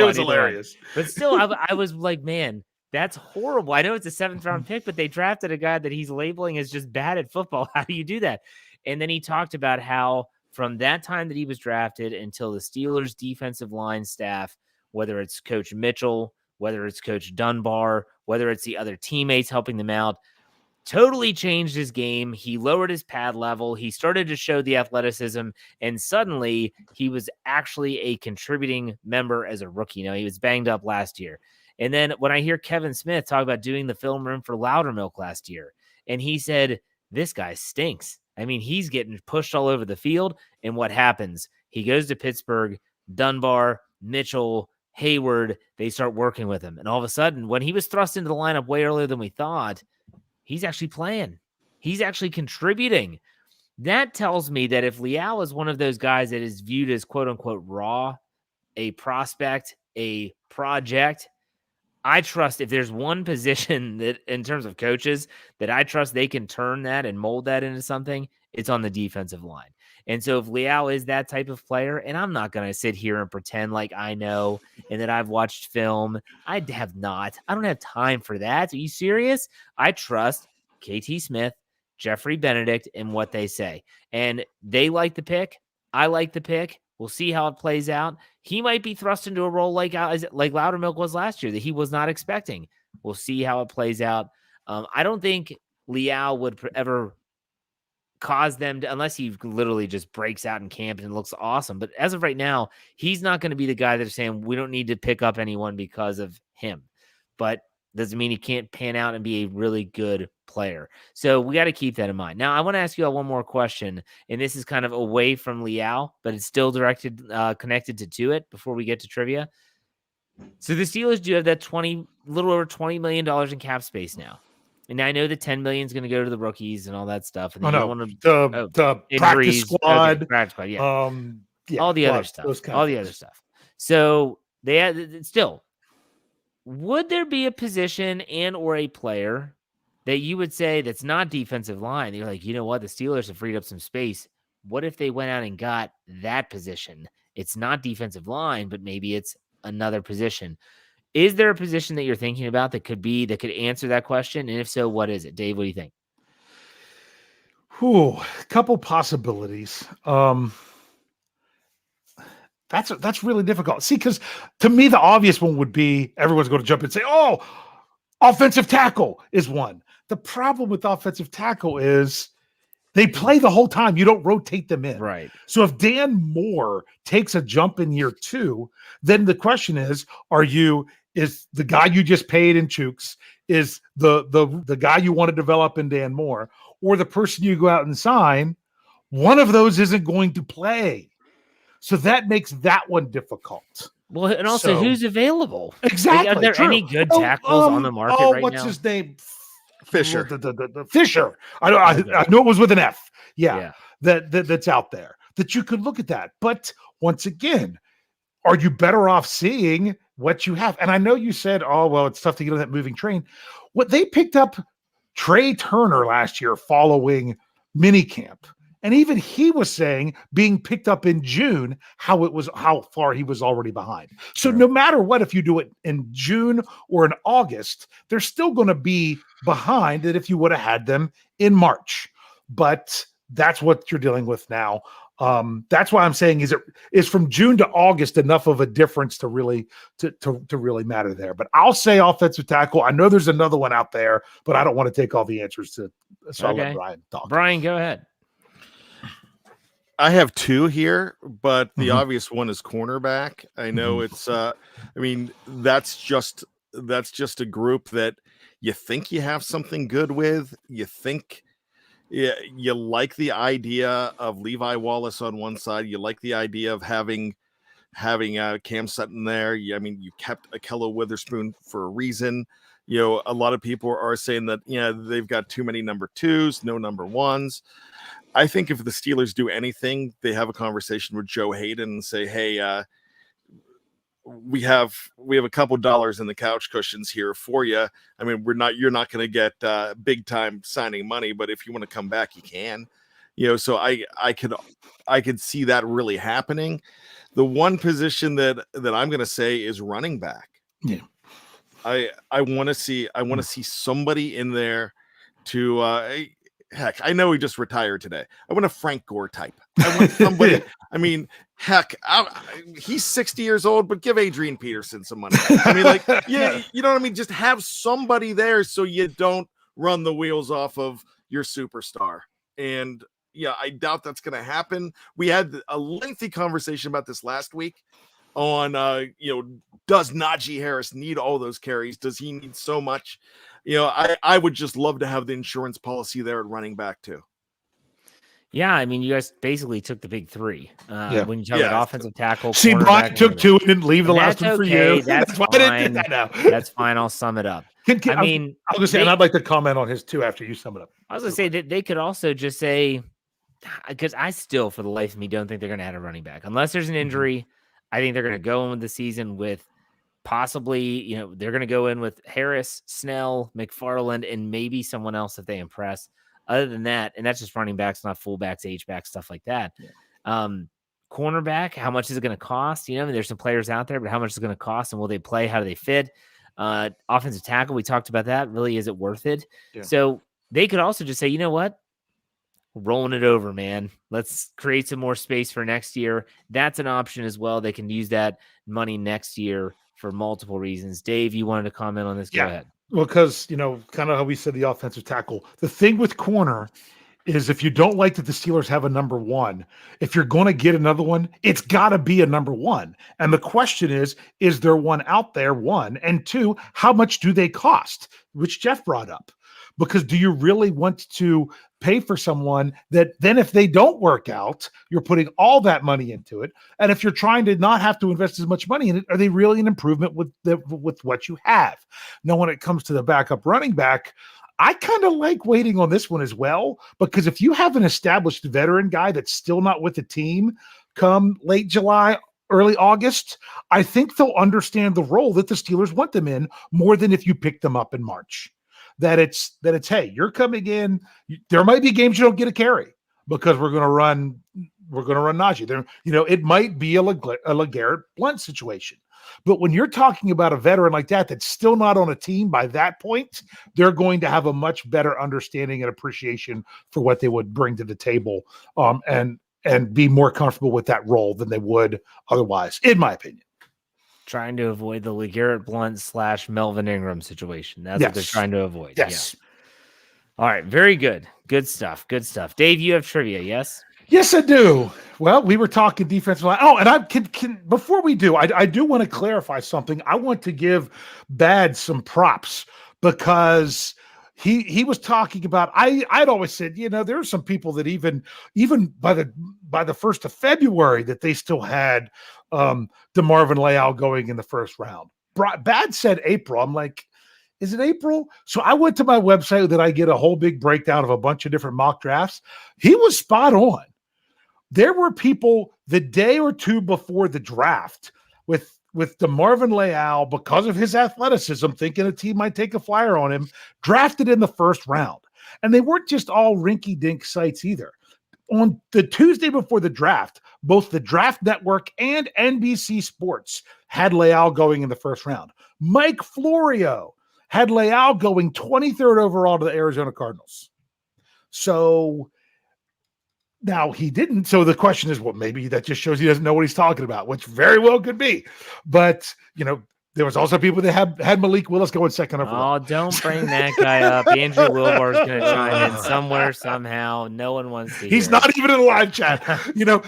was hilarious. But still, But still, I was like, man, That's horrible. I know it's a 7th round pick, but they drafted a guy that he's labeling as just bad at football. How do you do that? And then he talked about how from that time that he was drafted until the Steelers defensive line staff, whether it's Coach Mitchell, whether it's Coach Dunbar, whether it's the other teammates helping them out, totally changed his game. He lowered his pad level. He started to show the athleticism, and suddenly he was actually a contributing member as a rookie. Now, he was banged up last year. And then when I hear Kevin Smith talk about doing the film room for Loudermilk last year, and he said, this guy stinks. I mean, he's getting pushed all over the field. And what happens? He goes to Pittsburgh, Dunbar, Mitchell, Hayward, they start working with him. And all of a sudden, when he was thrust into the lineup way earlier than we thought, he's actually playing. He's actually contributing. That tells me that if Leal is one of those guys that is viewed as quote unquote raw, a prospect, a project, I trust if there's one position that in terms of coaches that I trust they can turn that and mold that into something, it's on the defensive line. And so if Leal is that type of player, and I'm not going to sit here and pretend like I know and that I've watched film, I have not. I don't have time for that. Are you serious? I trust KT Smith, Jeffrey Benedict, and what they say. And they like the pick. I like the pick. We'll see how it plays out. He might be thrust into a role like Loudermilk was last year that he was not expecting. We'll see how it plays out. I don't think Leal would ever cause them to, unless he literally just breaks out in camp and looks awesome. But as of right now, he's not going to be the guy that's saying we don't need to pick up anyone because of him. But doesn't mean he can't pan out and be a really good player. So we got to keep that in mind. Now, I want to ask you all one more question, and this is kind of away from Leal, but it's still connected to Tuitt before we get to trivia. So the Steelers do have that little over $20 million in cap space now. And I know the $10 million is going to go to the rookies and all that stuff. And the practice squad, okay, practice squad, yeah, yeah, all the other stuff, other stuff. So they had still. Would there be a position and or a player that you would say that's not defensive line? You're like, you know what? The Steelers have freed up some space. What if they went out and got that position? It's not defensive line, but maybe it's another position. Is there a position that you're thinking about that could answer that question? And if so, what is it? Dave, what do you think? A couple possibilities. That's really difficult. See, because to me, the obvious one would be everyone's going to jump and say, oh, offensive tackle is one. The problem with offensive tackle is they play the whole time. You don't rotate them in. Right. So if Dan Moore takes a jump in year 2, then the question is the guy you just paid in Chooks, is the guy you want to develop in Dan Moore, or the person you go out and sign, one of those isn't going to play. So that makes that one difficult. Well, and also who's available? Exactly. Are there any good tackles on the market right now? What's his name? Fisher. The Fisher. I know it was with an F. Yeah. That's out there that you could look at that. But once again, are you better off seeing what you have? And I know you said, oh, well, it's tough to get on that moving train. What they picked up Trey Turner last year following minicamp. And even he was saying, being picked up in June, how far he was already behind. So no matter what, if you do it in June or in August, they're still going to be behind that if you would have had them in March. But that's what you're dealing with now. That's why I'm saying is from June to August enough of a difference to really really matter there. But I'll say offensive tackle. I know there's another one out there, but I don't want to take all the answers so I'll let Bryan talk. Bryan, go ahead. I have 2 here, but the obvious one is cornerback. I know it's that's just a group that you think you have something good with. You think you like the idea of Levi Wallace on one side. You like the idea of having Cam Sutton there. You kept Akello Witherspoon for a reason. A lot of people are saying that they've got too many number 2s, no number 1s. I think if the Steelers do anything, they have a conversation with Joe Hayden and say, hey, we have a couple dollars in the couch cushions here for you. You're not going to get big time signing money, but if you want to come back, you can. So I could see that really happening. The one position that I'm going to say is running back. Yeah. I want to see somebody in there to heck, I know he just retired today. I want a Frank Gore type. I want somebody. I mean, heck, he's 60 years old, but give Adrian Peterson some money. I mean, like, yeah, you know what I mean? Just have somebody there so you don't run the wheels off of your superstar. And yeah, I doubt that's going to happen. We had a lengthy conversation about this last week on, does Najee Harris need all those carries? Does he need so much? I would just love to have the insurance policy there at running back too. Yeah, I mean, you guys basically took the big three. When you talk about offensive tackle, see, Brian took two and didn't leave the last one for you. That's fine. Why I didn't do that now. That's fine. I'll sum it up. I mean, I'll just say, and I'd like to comment on his two after you sum it up. I was going to say that they could also just say, because I still, for the life of me, don't think they're going to add a running back unless there's an injury. I think they're going to go in with the season with possibly, they're going to go in with Harris, Snell, McFarland, and maybe someone else if they impress. Other than that, and that's just running backs, not fullbacks, H-backs, stuff like that. Yeah. Cornerback, how much is it going to cost? There's some players out there, but how much is it going to cost, and will they play? How do they fit? Offensive tackle, we talked about that. Really, is it worth it? Yeah. So they could also just say, you know what? Rolling it over, man. Let's create some more space for next year. That's an option as well. They can use that money next year for multiple reasons. Dave, you wanted to comment on this? Go ahead. Well, because, kind of how we said the offensive tackle, the thing with corner is if you don't like that the Steelers have a number one, if you're going to get another one, it's got to be a number one. And the question is there one out there, one? And two, how much do they cost? Which Jeff brought up. Because do you really want to pay for someone that then if they don't work out, you're putting all that money into it? And if you're trying to not have to invest as much money in it, are they really an improvement with what you have? Now, when it comes to the backup running back, I kind of like waiting on this one as well, because if you have an established veteran guy that's still not with the team come late July, early August, I think they'll understand the role that the Steelers want them in more than if you pick them up in March. That it's hey, you're coming in. There might be games you don't get a carry because we're going to run Najee. There, it might be a LeGarrette Blount situation. But when you're talking about a veteran like that that's still not on a team by that point, they're going to have a much better understanding and appreciation for what they would bring to the table, and be more comfortable with that role than they would otherwise, in my opinion. Trying to avoid the LeGarrette Blount / Melvin Ingram situation. That's what they're trying to avoid. Yes. Yeah. All right. Very good. Good stuff. Good stuff. Dave, you have trivia, yes? Yes, I do. Well, we were talking defensive line. Oh, and I can before we do, I do want to clarify something. I want to give Bad some props because he was talking about, I'd always said, there are some people that even by the 1st of February that they still had DeMarvin Leal going in the first round. Bad said April. I'm like, is it April? So I went to my website that I get a whole big breakdown of a bunch of different mock drafts. He was spot on. There were people the day or two before the draft with DeMarvin Leal, because of his athleticism, thinking a team might take a flyer on him, drafted in the first round. And they weren't just all rinky-dink sites either. On the Tuesday before the draft, both the Draft Network and NBC Sports had Leal going in the first round. Mike Florio had Leal going 23rd overall to the Arizona Cardinals. So now he didn't. So the question is, well, maybe that just shows he doesn't know what he's talking about, which very well could be. But, there was also people that had Malik Willis going second overall. Oh, don't bring that guy up. Andrew Wilbar is going to chime in somewhere, somehow. No one wants to hear. He's not even in the live chat.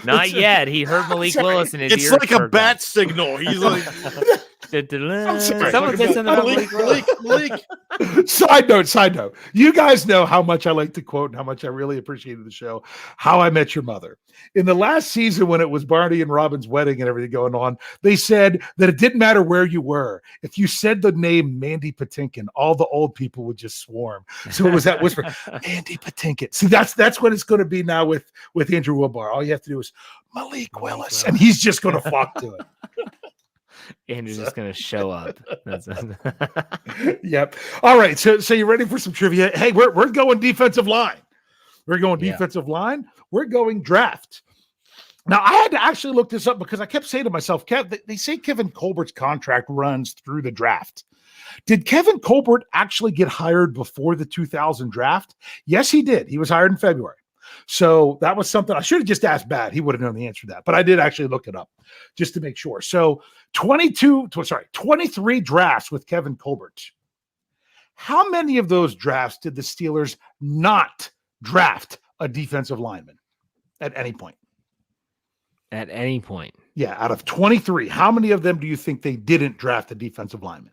Not yet. He heard Malik Willis in his ear. It's like a bat signal. He's like... Someone said something about Malik. Side note. You guys know how much I like to quote and how much I really appreciated the show, How I Met Your Mother. In the last season, when it was Barney and Robin's wedding and everything going on, they said that it didn't matter where you were. If you said the name Mandy Patinkin, all the old people would just swarm. So it was that whisper, Mandy Patinkin. See, that's what it's going to be now with Andrew Wilbar. All you have to do is Malik Willis, and he's just going to flock to it. Andrew's just going to show up. That's Yep. All right. So you ready for some trivia? Hey, we're going defensive line. We're going defensive line. We're going draft. Now, I had to actually look this up because I kept saying to myself, they say Kevin Colbert's contract runs through the draft. Did Kevin Colbert actually get hired before the 2000 draft? Yes, he did. He was hired in February. So that was something I should have just asked Bad. He would have known the answer to that. But I did actually look it up just to make sure. So 23 drafts with Kevin Colbert. How many of those drafts did the Steelers not draft a defensive lineman at any point? At any point. Yeah, out of 23, how many of them do you think they didn't draft a defensive lineman?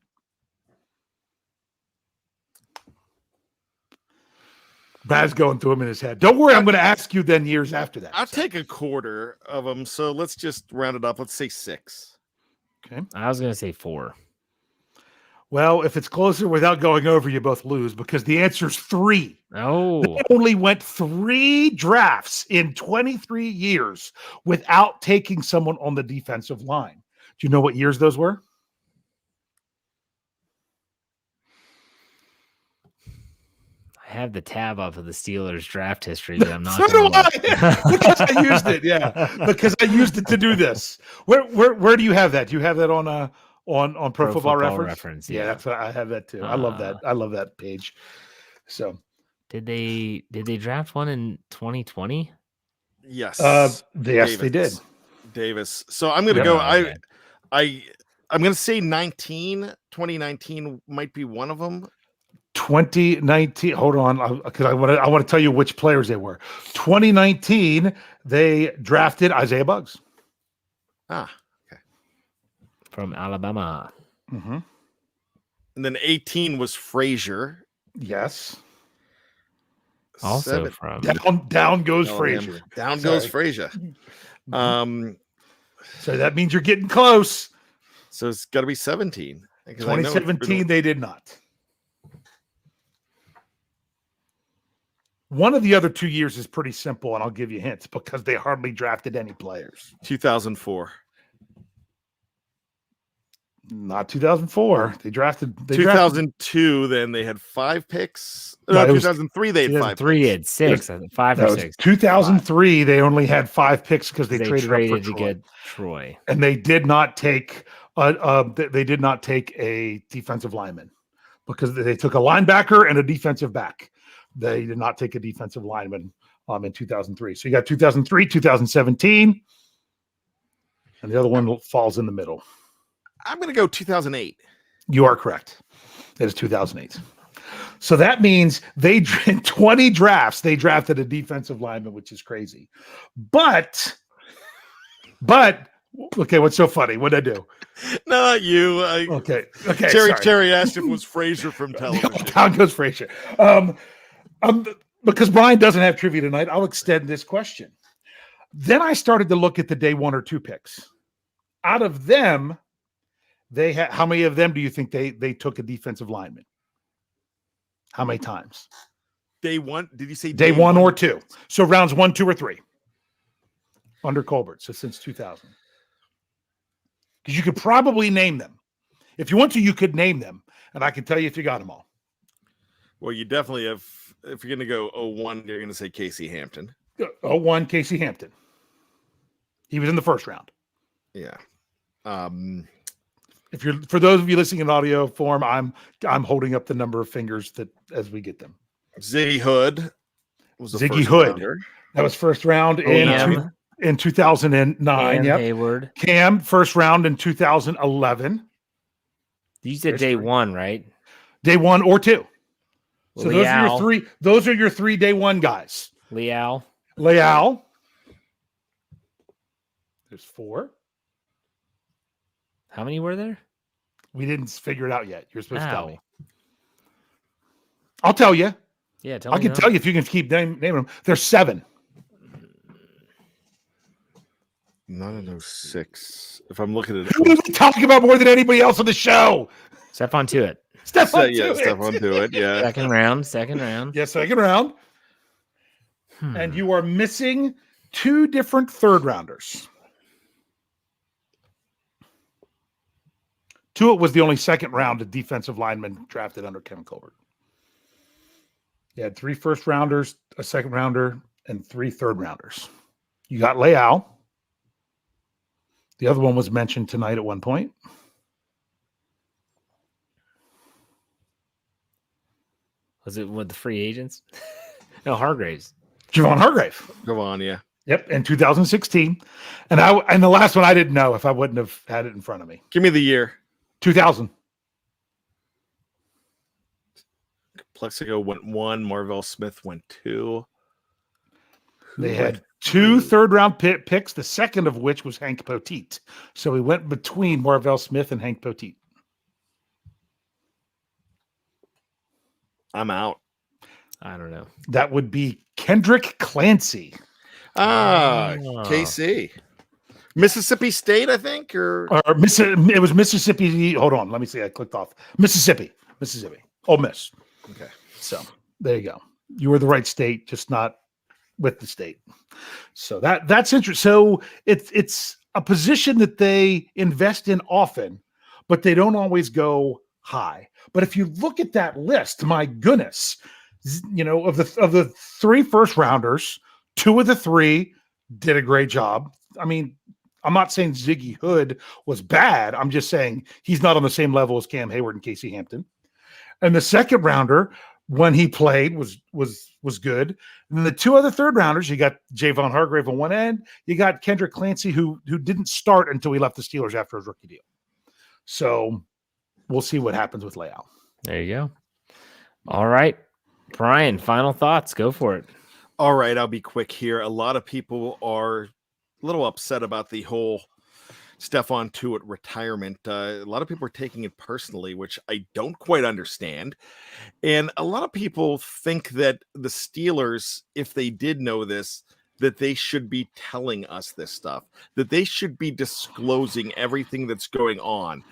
Brad's going through them in his head. Don't worry, I'm going to ask you then years after that. I'll take a quarter of them. So let's just round it up. Let's say 6. Okay. I was going to say 4. Well, if it's closer without going over, you both lose because the answer is 3. Oh. They only went 3 drafts in 23 years without taking someone on the defensive line. Do you know what years those were? I have the tab up of the Steelers draft history, but I'm not. So do I. Because I used it, yeah. Because I used it to do this. Where do you have that? Do you have that on Pro Football Reference? Yeah, that's what, I have that too. I love that. I love that page. So, did they draft one in 2020? Yes. Yes, they did. Davis. So I'm going to go. Okay. I'm going to say 2019 might be one of them. 2019. Hold on, because I want to tell you which players they were. 2019, they drafted Isaiah Buggs. Ah, okay. From Alabama. Mm-hmm. And then 18 was Frazier. Yes. Also 7. from down goes Frazier. Down goes Frazier. So that means you're getting close. So it's got to be 17. 2017, they did not. One of the other 2 years is pretty simple, and I'll give you hints because they hardly drafted any players. 2004. Not 2004. They drafted 2002. Then they had 5 picks. No, 2003 they had 5. 3 had 6. 5 or 6. 2003 they only had 5 picks because they traded up for to get Troy, and they did not take a defensive lineman because they took a linebacker and a defensive back. They did not take a defensive lineman in 2003. So you got 2003, 2017, and the other one falls in the middle. I'm going to go 2008. You are correct. It is 2008. So that means in 20 drafts, they drafted a defensive lineman, which is crazy. But, okay, what's so funny? What'd I do? Not you. Okay. Jerry asked if it was Frazier from television. Down goes Frazier. Because Brian doesn't have trivia tonight, I'll extend this question. Then I started to look at the day 1 or 2 picks. Out of them, they had how many of them do you think they took a defensive lineman? How many times? Day 1? Did you say day 1 or 2? So rounds 1, 2, or 3 under Colbert. So since 2000, because you could probably name them. If you want to, you could name them, and I can tell you if you got them all. Well, you definitely have. If you're going to go 01, you're going to say Casey Hampton. 01, Casey Hampton. He was in the first round. Yeah. If you're, for those of you listening in audio form, I'm holding up the number of fingers that as we get them. Ziggy Hood was the Ziggy first Hood. rounder. That was first round in 2009. Yep. Hayward. Cam first round in 2011. You said day 1, right? Day 1 or 2. So Leal. those are your 3. Those are your 3 day 1 guys. Leal. There's 4. How many were there? We didn't figure it out yet. You're supposed to tell me. I'll tell you. Yeah, I can tell you if you can keep naming them. There's 7. None of those 6. If I'm looking at it, who are we talking about more than anybody else on the show? Stephon Tuitt. Stephon Tuitt. Yeah. Second round. Yeah, second round. And you are missing 2 different third rounders. Tuitt was the only second round of defensive lineman drafted under Kevin Colbert. You had 3 first rounders, a second rounder, and 3 third rounders. You got Leal. The other one was mentioned tonight at one point. Was it with the free agents? No, Hargraves. Javon Hargrave. Go on, yeah. Yep, in 2016. And the last one I didn't know if I wouldn't have had it in front of me. Give me the year. 2000. Plexico went 1. Marvell Smith went 2. They had 2 third-round picks, the second of which was Hank Poteet. So we went between Marvell Smith and Hank Poteet. I'm out. I don't know. That would be Kendrick Clancy. KC. Mississippi State, I think, or it was Mississippi. Hold on. Let me see. I clicked off. Mississippi. Ole Miss. okay. So there you go. You were the right state, just not with the state. So that's interesting. So it's a position that they invest in often, but they don't always go high. But if you look at that list, my goodness, of the 3 first rounders, 2 of the 3 did a great job. I mean, I'm not saying Ziggy Hood was bad. I'm just saying he's not on the same level as Cam Hayward and Casey Hampton. And the second rounder, when he played, was good. And then the 2 other third rounders, you got Javon Hargrave on one end. You got Kendrick Clancy, who didn't start until he left the Steelers after his rookie deal. So we'll see what happens with Leal. There you go. All right. Brian, final thoughts. Go for it. All right, I'll be quick here. A lot of people are a little upset about the whole Stephon Tuitt retirement. A lot of people are taking it personally, which I don't quite understand. And a lot of people think that the Steelers, if they did know this, that they should be telling us this stuff, that they should be disclosing everything that's going on.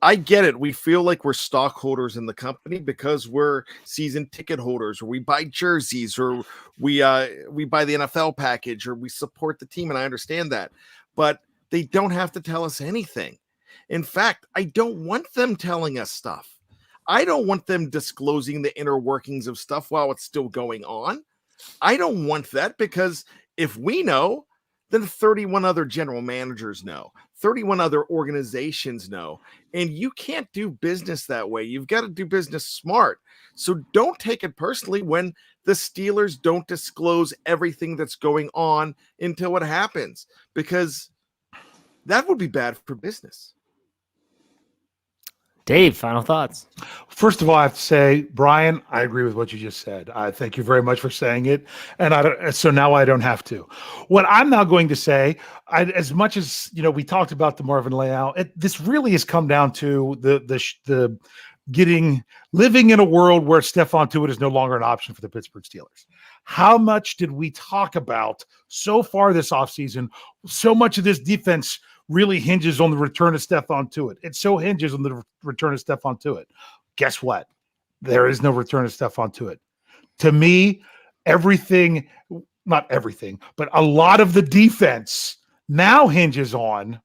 I get it. We feel like we're stockholders in the company because we're season ticket holders, or we buy jerseys, or we buy the NFL package, or we support the team. And I understand that, but they don't have to tell us anything. In fact, I don't want them telling us stuff. I don't want them disclosing the inner workings of stuff while it's still going on. I don't want that, because if we know, then 31 other general managers know, 31 other organizations know, and you can't do business that way. You've got to do business smart. So don't take it personally when the Steelers don't disclose everything that's going on until it happens, because that would be bad for business. Dave, final thoughts. First of all, I have to say, Brian, I agree with what you just said. I thank you very much for saying it. And so now I don't have to. What I'm now going to say, as much as, we talked about DeMarvin Leal, this really has come down to the living in a world where Stephon Tuitt is no longer an option for the Pittsburgh Steelers. How much did we talk about so far this offseason? So much of this defense really hinges on the return of Stephon Tuitt. It so hinges on the return of Stephon Tuitt. Guess what? There is no return of Stephon Tuitt. To me, not everything, but a lot of the defense now hinges on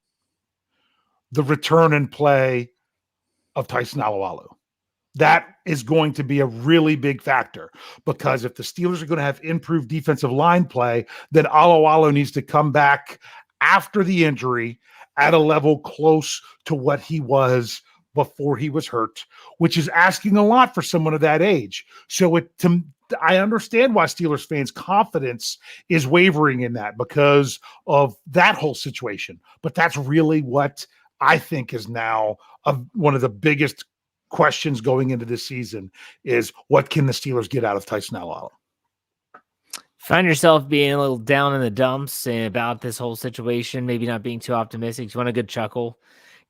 the return and play of Tyson Alualu. That is going to be a really big factor, because if the Steelers are going to have improved defensive line play, then Alualu needs to come back after the injury at a level close to what he was before he was hurt, which is asking a lot for someone of that age. So I understand why Steelers fans' confidence is wavering in that, because of that whole situation. But that's really what I think is now one of the biggest questions going into this season is, what can the Steelers get out of Tyson Alualu? Find yourself being a little down in the dumps about this whole situation, maybe not being too optimistic. You want a good chuckle?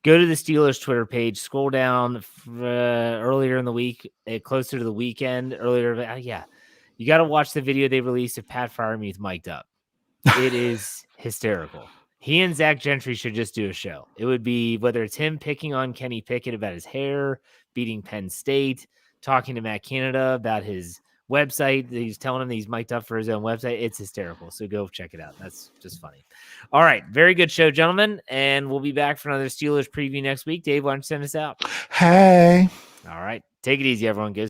Go to the Steelers Twitter page, scroll down earlier in the week, closer to the weekend, you got to watch the video they released of Pat Freiermuth mic'd up. It is hysterical. He and Zach Gentry should just do a show. It would be, whether it's him picking on Kenny Pickett about his hair, beating Penn State, talking to Matt Canada about his website. He's telling him that he's mic'd up for his own website. It's hysterical. So go check it out. That's just funny. All right. Very good show, gentlemen. And we'll be back for another Steelers preview next week. Dave, why don't you send us out? Hey. All right. Take it easy, everyone. Go